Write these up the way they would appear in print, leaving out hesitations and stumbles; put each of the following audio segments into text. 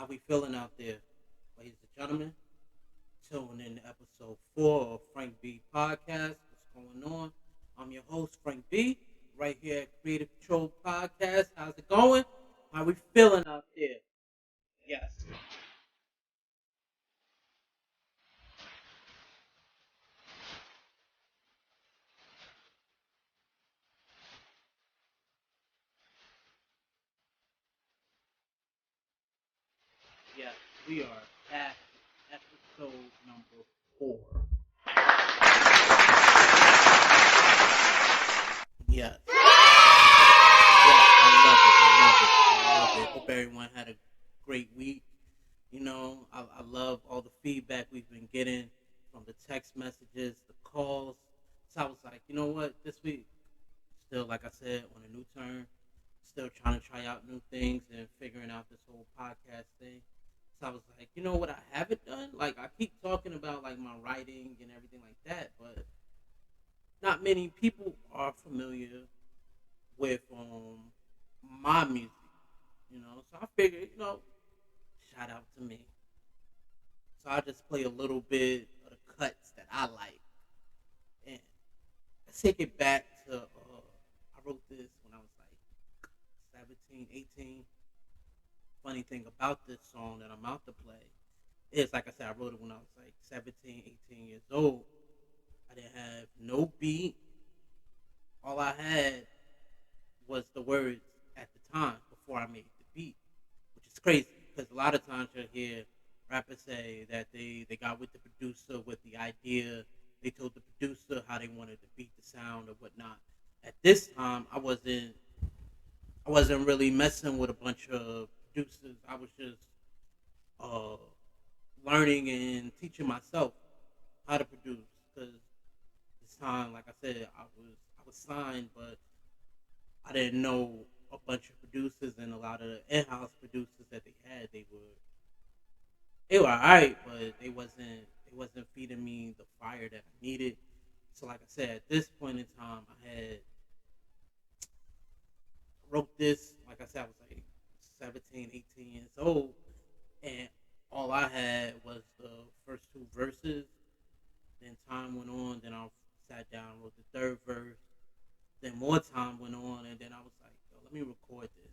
How we feeling out there, ladies and gentlemen? Tune in to episode 4 of Frank B Podcast. What's going on? I'm your host, Frank B, right here at Creative Control Podcast. How's it going? How we feeling out there? Yes. Yes, we are at episode number 4. Yes. Yes, I love it. I love it. I love it. Hope everyone had a great week. I love all the feedback we've been getting from the text messages, the calls. So I was like, you know what, this week, still, like I said, on a new turn, still trying to try out new things and figuring out this whole podcast thing. So I was like, you know what I haven't done? Like, I keep talking about, like, my writing and everything like that, but not many people are familiar with my music, So I figured, shout out to me. So I just play a little bit of the cuts that I like. And let's take it back to, I wrote this when I was like 17, 18. Funny thing about this song that I'm about to play is, like I said, I wrote it when I was like 17, 18 years old. I didn't have no beat. All I had was the words at the time before I made the beat, which is crazy because a lot of times you'll hear rappers say that they got with the producer with the idea. They told the producer how they wanted to beat the sound or whatnot. At this time, I wasn't really messing with a bunch of producers. I was just uh, learning and teaching myself how to produce because this time, like I said, I was signed, but I didn't know a bunch of producers and a lot of the in-house producers that they had. They were alright, but they wasn't feeding me the fire that I needed. So, like I said, at this point in time, wrote this. Like I said, I was like 17, 18 years old, and all I had was the first two verses. Then time went on. Then I sat down, wrote the third verse. Then more time went on, and then I was like, yo, let me record this.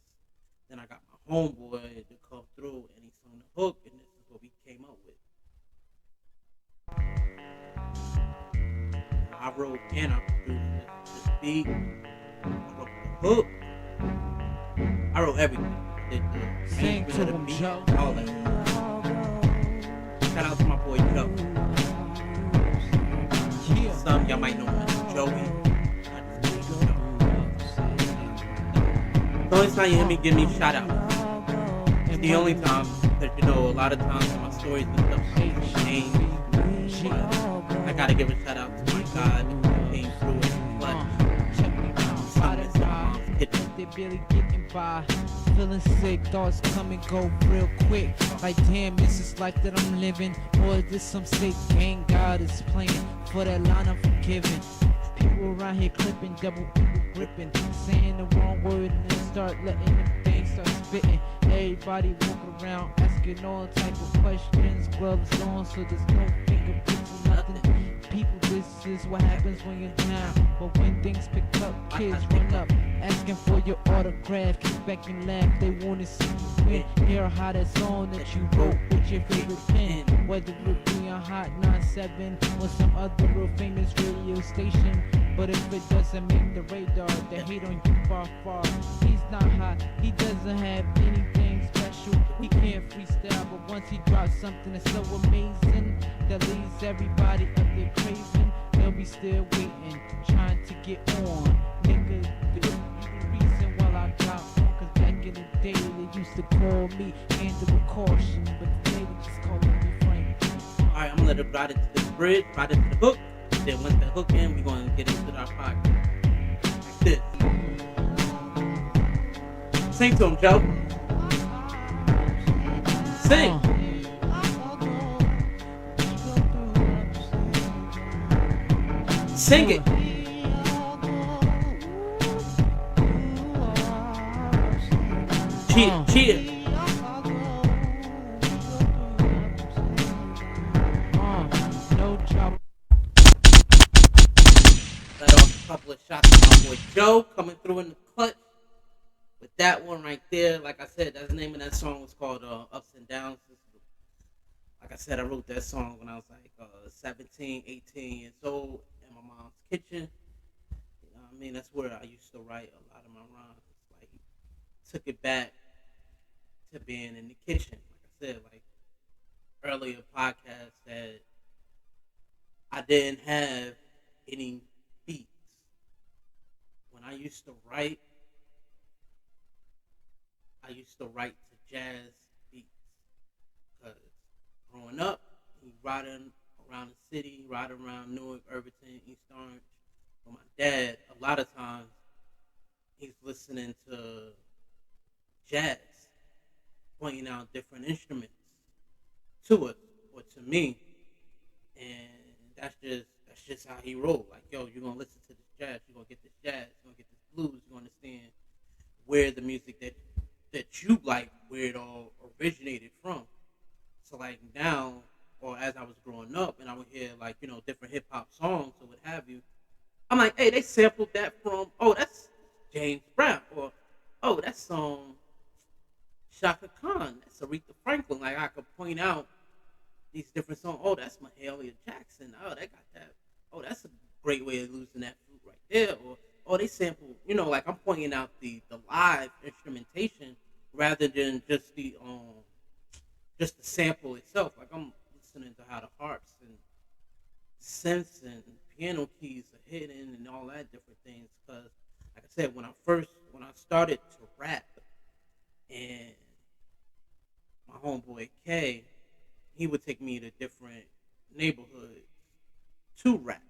Then I got my homeboy to come through, and he sung the hook, and this is what we came up with. I wrote and I produced this beat. I wrote the hook. I wrote everything. I did the arrangement of the beat, all that. Shout out to my boy Joe. Some y'all might know him as Joey. The only time you hear me give me shout out. It's the only time because a lot of times in my stories and stuff I change. But I gotta give a shout out to my God who came through and They barely getting by, feeling sick, thoughts come and go real quick. Like damn, is this life that I'm living, or is this some sick game God is playing? For that line I'm forgiven. People around here clipping, double gripping, saying the wrong word and then start letting them things start spitting. Everybody walking around asking all type of questions, gloves on so there's no fingerprints or nothing. People, this is what happens when you're down. But when things pick up, kids run up, asking for your autograph. Kick back and laugh, they wanna see you win. Hear how that song that you wrote with your favorite pen. Whether it be on Hot 97 or some other real famous radio station. But if it doesn't make the radar, they hate on you far. He's not hot, he doesn't have anything special. He can't freestyle, but once he drops something that's so amazing that leaves everybody up there craving, they'll be still waiting, trying to get on. Nigga, you the reason why I got on, cause back in the day they used to call me handle with caution, but today they just calling me Frank. Alright, I'm gonna let it ride into the bridge, ride into the hook. Then once the hook in, we're gonna get into our podcast. Like this. Sing to him, Joe. Sing. Sing it. Cheer. couple of shots to my boy Joe coming through in the clutch with that one right there. Like I said, that's the name of that song was called Ups and Downs. Like I said, I wrote that song when I was like 17, 18 years old in my mom's kitchen. You know what I mean? That's where I used to write a lot of my rhymes. Like, took it back to being in the kitchen. Like I said, like earlier podcast that I didn't have any beats. When I used to write to jazz beats. Because growing up, he riding around the city, riding around Newark, Irvington, East Orange. With my dad, a lot of times he's listening to jazz, pointing out different instruments to us or to me, and that's just how he rolled. Like, yo, you're gonna listen to this jazz, you're gonna get this jazz, you're gonna get this blues, you understand where the music that you like, where it all originated from. So like now, or as I was growing up, and I would hear like different hip hop songs or what have you. I'm like, hey, they sampled that from that's James Brown, or that's Shaka Khan, that's Aretha Franklin. Like I could point out these different songs. Oh, that's Mahalia Jackson. Oh, they got that. Oh, that's a great way of losing that fruit right there. Or they sample. Like I'm pointing out the live instrumentation rather than just the sample itself. Like I'm listening to how the harps and synths and piano keys are hidden and all that different things. Because, like I said, when I started to rap, and my homeboy K, he would take me to different neighborhoods to rap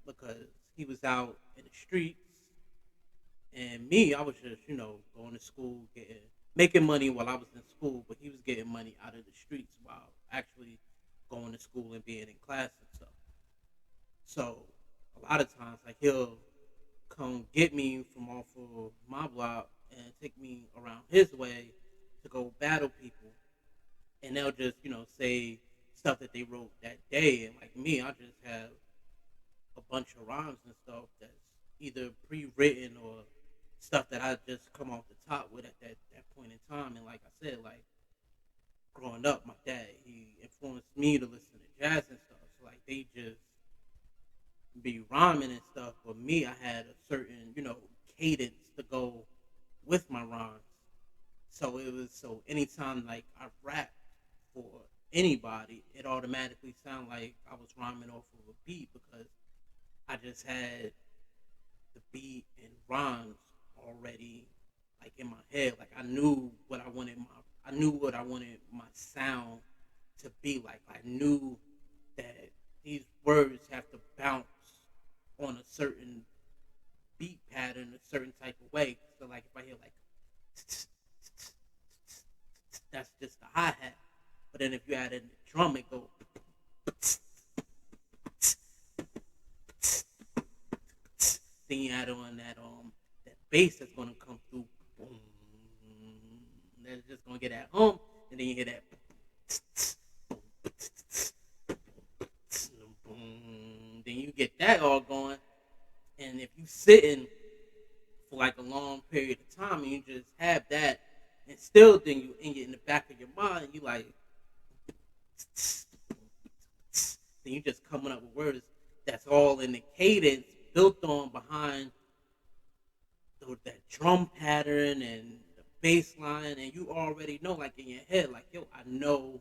because he was out in the streets, and me, I was just going to school, making money while I was in school, but he was getting money out of the streets while actually going to school and being in class and stuff. So a lot of times, like he'll come get me from off of my block and take me around his way to go battle people, and they'll just say stuff that they wrote that day, and like me, I just have a bunch of rhymes and stuff that's either pre-written or stuff that I just come off the top with at that point in time. And like I said, like growing up, my dad, he influenced me to listen to jazz and stuff. So like they just be rhyming and stuff, but me, I had a certain cadence to go with my rhymes. So anytime like I rap for anybody, it automatically sounded like I was rhyming off of a beat because I just had the beat and rhymes already like in my head. Like I knew what I wanted my sound to be like. I knew that these words have to bounce on a certain beat pattern, a certain type of way. So like if I hear like that's just the hi hat. But then if you add in the drum, it goes. Then you add on that bass that's gonna come through. Boom. That's just gonna get that hum, and then you hear that. Boom. Then you get that all going, and if you sitting for like a long period of time and you just have that, and still then you in the back of your mind, you like. Then you just coming up with words that's all in the cadence built on behind that drum pattern and the bass line, and you already know like in your head like, yo, I know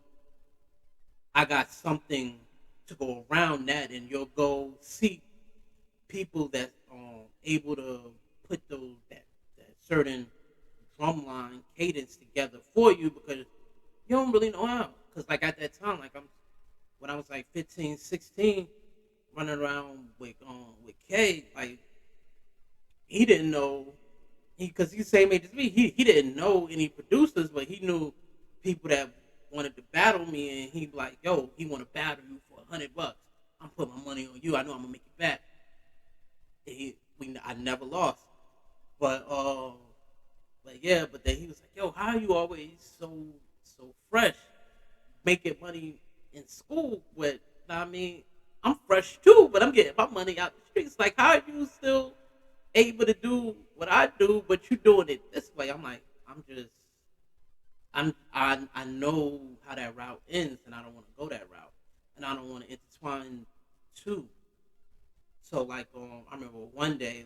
I got something to go around that, and you'll go see people that able to put that certain drum line cadence together for you because you don't really know how. Because like at that time, like when I was like 15, 16, running around with K, like he didn't know because he's the same age as me. He didn't know any producers, but he knew people that wanted to battle me, and he'd be like, yo, he want to battle you for $100. I'm putting my money on you. I know I'm gonna make it back. I never lost, but yeah, but then he was like, yo, how are you always so fresh, making money in school? With I mean, I'm fresh too, but I'm getting my money out the streets. Like, how are you still able to do what I do, but you doing it this way. I'm like, I know how that route ends, and I don't want to go that route, and I don't want to intertwine two. So like, I remember one day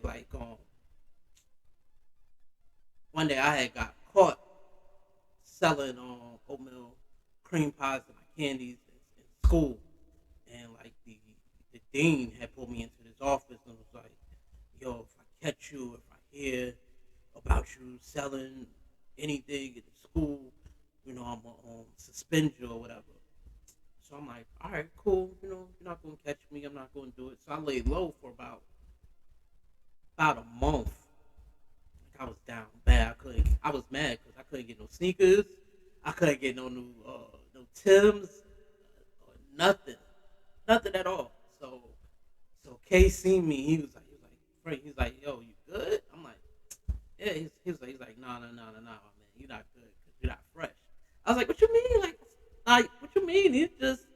I had got caught selling oatmeal cream pies and my candies in school, and like the dean had pulled me into this office and was like, "Yo, if I catch you, if I hear about you selling anything in the school, I'm gonna suspend you or whatever." So I'm like, "All right, cool. You're not gonna catch me. I'm not gonna do it." So I laid low for about a month. Like I was down bad. I was mad because I couldn't get no sneakers. I couldn't get no Tims or nothing, nothing at all. So K seen me. He was like, Frank. He's like, "Yo, you good?" I'm like, "Yeah." He's like, "No, man. You're not good because you're not fresh." I was like, "What you mean? Like, what you mean? He just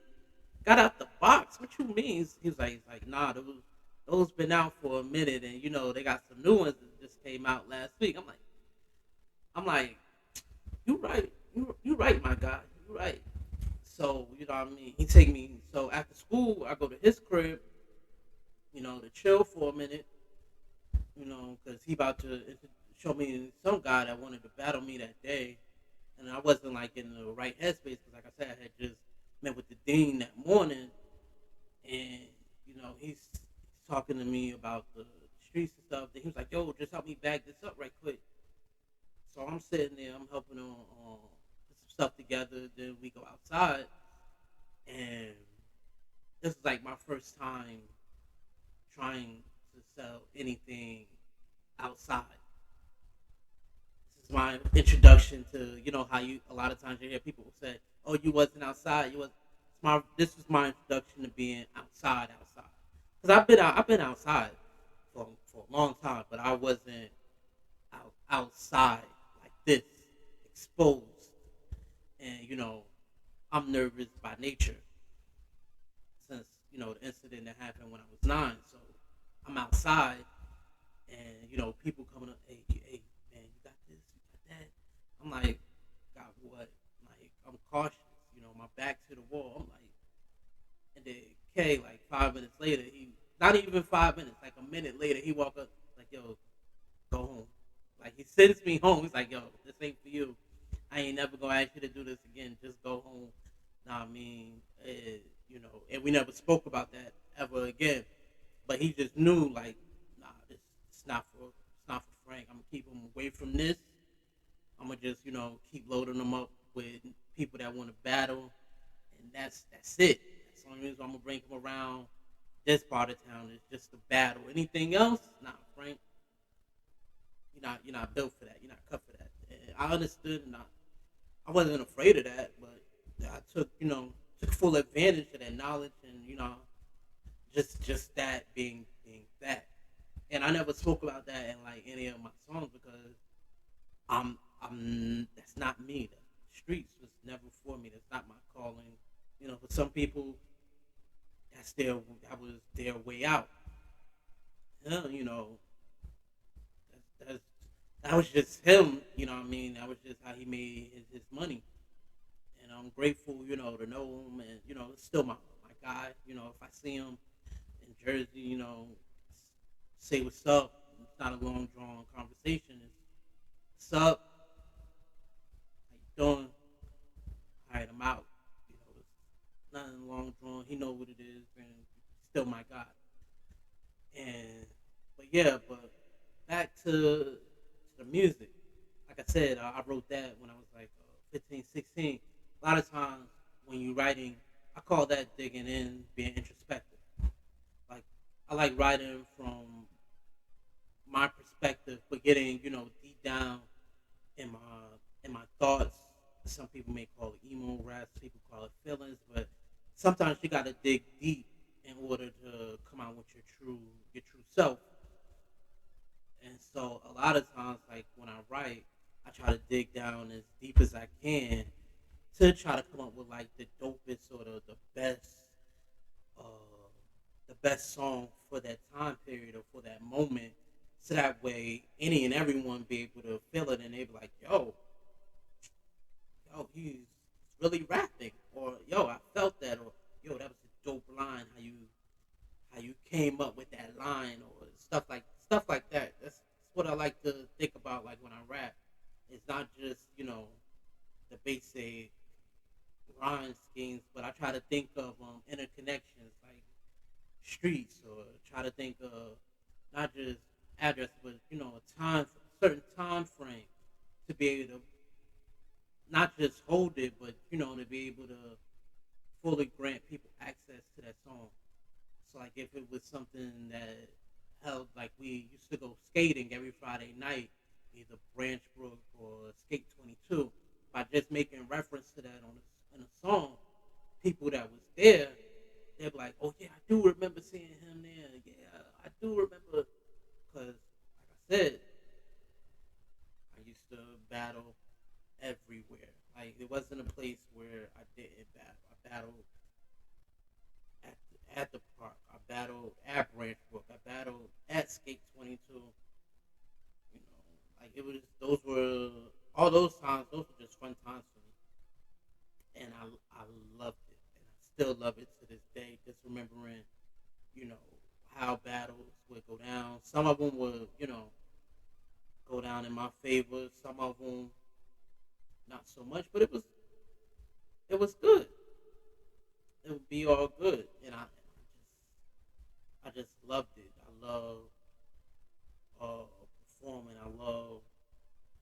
got out the box. What you mean?" He's like, "Nah, those been out for a minute, and they got some new ones that just came out last week." I'm like, "You right, you right, my guy, you right." So what I mean. He take me. So after school, I go to his crib, to chill for a minute, because he about to show me some guy that wanted to battle me that day, and I wasn't like in the right headspace because, like I said, I had just met with the dean that morning, and he's talking to me about the streets and stuff. Then he was like, "Yo, just help me bag this up right quick." So I'm sitting there, I'm helping him put some stuff together. Then we go outside, and this is like my first time trying to sell anything outside. This is my introduction to how you a lot of times you hear people say, "Oh, you wasn't outside. You was." This was my introduction to being outside. Because I've been outside for a long time, but I wasn't outside like this, exposed, and I'm nervous by nature since the incident that happened when I was 9. So I'm outside, and people coming up, hey, man, you got this, you got that. I'm like, got what? Like I'm cautious, my back to the wall. I'm like, and then K, like 5 minutes later, he not even 5 minutes, like a minute later, he walk up like, "Yo, go home." Like he sends me home. He's like, "Yo, this ain't for you. I ain't never gonna ask you to do this again. Just go home." Nah, I mean, and we never spoke about that ever again. But he just knew, like, nah, it's not for Frank. I'm gonna keep him away from this. I'm gonna just, keep loading him up with people that want to battle, and that's it. That's the only reason I'm gonna bring him around this part of town is just to battle. Anything else, nah, Frank, you're not built for that. You're not cut for that. And I understood, and I wasn't afraid of that, but I took full advantage of that knowledge, and just that being that. And I never spoke about that in like any of my songs because I'm that's not me. The streets was never for me. That's not my calling. For some people, that was their way out. Yeah, that's that was just him. You know what I mean? That was just how he made his money. And I'm grateful, to know him, and it's still my guy. If I see him in Jersey, say what's up. It's not a long drawn conversation. It's what's up. How you doing? All right, I'm out. It's nothing long drawn. He know what it is, and he's still my guy. And but back to the music. Like I said, I wrote that when I was like 15, 16. A lot of times when you're writing, I call that digging in, being introspective. Like I like writing from my perspective, but getting deep down in my thoughts. Some people may call it emo raps, people call it feelings, but sometimes you got to dig deep in order to come out with your true self. And so a lot of times, like when I write, I try to dig down as deep as I can to try to come up with like the dopest or uh, the best song for that time period or for that moment. so that way any and everyone be able to feel it and they be like, yo, he's really rapping, or yo, I felt that, or yo, that was a dope line. How you came up with that line, or stuff like that. That's what I like to think about, like when I rap. It's not just the basic rhyme schemes, but I try to think of interconnections, like streets, or try to think of not just address, but a certain time frame to be able to not just hold it, but to be able to fully grant people access to that song. So like if it was something that held, like we used to go skating every Friday night, either Branch Brook or Skate 22, by just making reference to that in a song, people that was there, they'd be like, oh yeah, I do remember seeing him there. Yeah, I do remember, because like I said, I used to battle everywhere. Like there wasn't a place where I didn't battle. I battled at the park. I battled at Branch Brook. I battled at Skate 22. Like it was. Those were all those times. Those were just fun times for me, and I loved it, and I still love it to this day. Just remembering, you know, how battles would go down. Some of them would, go down in my favor. Some of them not so much, but it was good. It would be all good, and I just loved it. I love performing. I love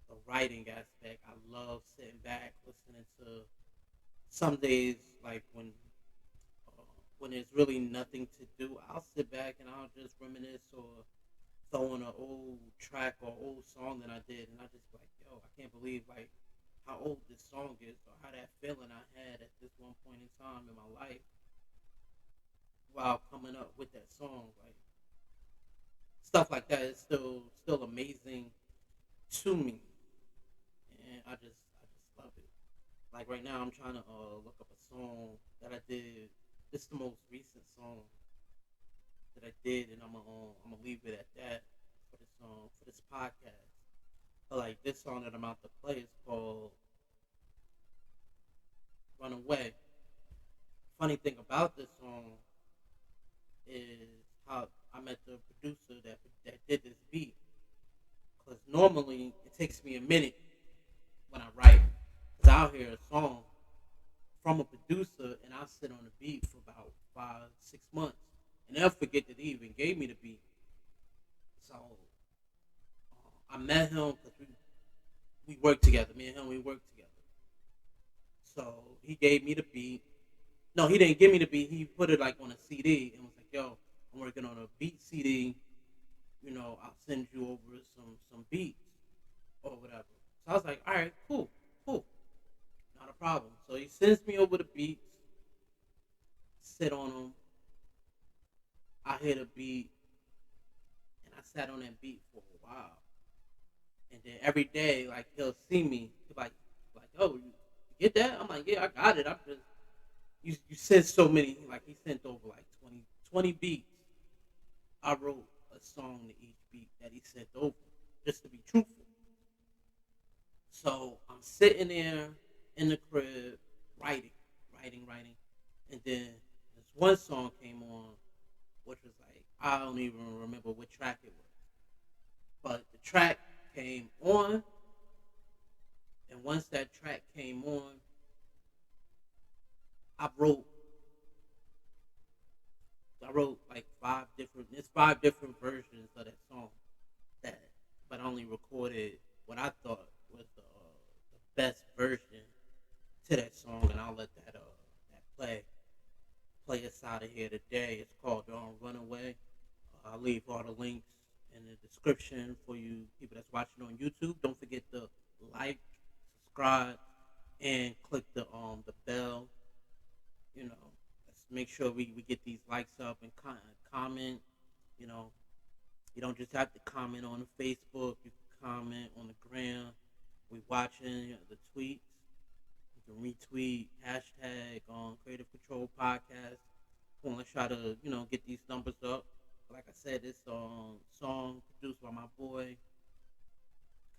the writing aspect. I love sitting back, listening to. Some days, like when there's really nothing to do, I'll sit back and I'll just reminisce or throw in an old track or old song that I did, and I just be like, yo, I can't believe like how old this song is, or how that feeling I had at this one point in time in my life while coming up with that song. Like stuff like that is still amazing to me, and I just love it. Like right now, I'm trying to look up a song that I did. This is the most recent song that I did, and I'm gonna leave it at that for this podcast. But like this song that I'm about to play is called "Runaway." Funny thing about this song is how I met the producer that did this beat. Because normally it takes me a minute when I write, because I'll hear a song from a producer and I'll sit on the beat for about 5, 6 months, and they'll forget that they even gave me the beat. So I met him because we worked together. Me and him, we worked together. So he gave me the beat. No, he didn't give me the beat. He put it like on a CD and was like, "Yo, I'm working on a beat CD. I'll send you over some beats or whatever." So I was like, "All right, cool, cool, not a problem." So he sends me over the beats, sit on them. I hit a beat, and I sat on that beat for a while. And then every day, like he'll see me, he'll like, "Oh, you get that?" I'm like, "Yeah, I got it. I'm just you sent so many." Like he sent over like 20 beats. I wrote a song to each beat that he sent over, just to be truthful. So I'm sitting there in the crib writing, writing, and then this one song came on, which was like I don't even remember what track it was, but the track came on, and once that track came on, I wrote I wrote like five different versions of that song, that, but I only recorded what I thought was the best version to that song, and I'll let that play us out of here today. It's called "Runaway." I'll leave all the links in the description for you people that's watching on YouTube. Don't forget to like, subscribe, and click the bell. Let's make sure we get these likes up and comment. You know, you don't just have to comment on the Facebook. You can comment on the gram. We watching the tweets. You can retweet hashtag on Creative Control Podcast. Let's try to get these numbers up. Like I said, this song produced by my boy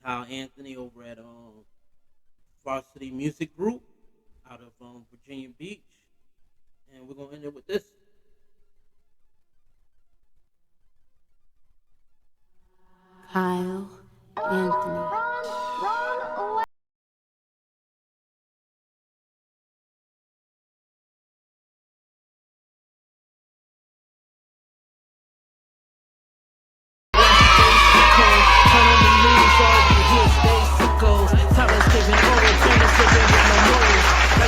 Kyle Anthony over at Varsity Music Group out of Virginia Beach, and we're gonna end it with this. Kyle Anthony.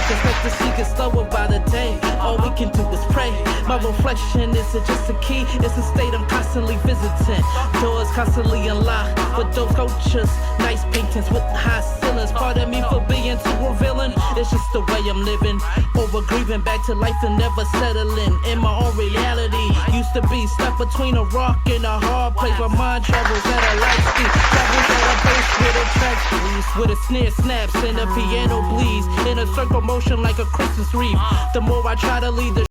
Expect to seek it slower by the day. All we can do is pray. My reflection isn't just a key, it's a state I'm constantly visiting. Doors constantly unlocked with those sculptures, nice paintings with high ceilings. Pardon me for being too revealing, it's just the way I'm living. Over grieving back to life and never settling in my own reality. Used to be stuck between a rock and a hard place. My mind travels at a light speed, travels at a pace with a track breeze, with a snare snaps and a piano bleeds in a circle motion like a Christmas wreath. The more I try to lead the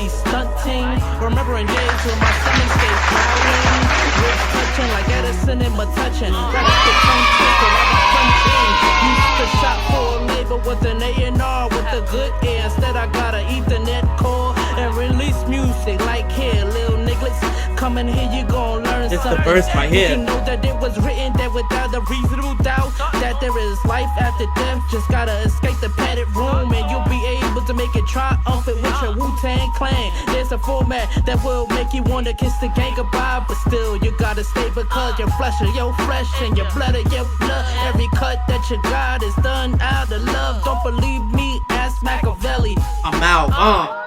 stunting, remembering days when my stomach stayed growling, ribs touching like Edison and my touching. Rabbit the tongue twisted like a punching. Used to shop for a label with an A&R with a good air. Instead I got an Ethernet core and release music like here, Lil Nicholas. Come in here, you gon' learn It's something. the verse right here. You know that it was written that without a reasonable doubt that there is life after death. Just gotta escape the padded room and you'll be able to make it triumphant with your Wu-Tang Clan. There's a format that will make you wanna kiss the gang goodbye, but still you gotta stay because your flesh of your flesh and your blood of your blood. Every cut that you got is done out of love. Don't believe me? Ask Machiavelli. I'm out.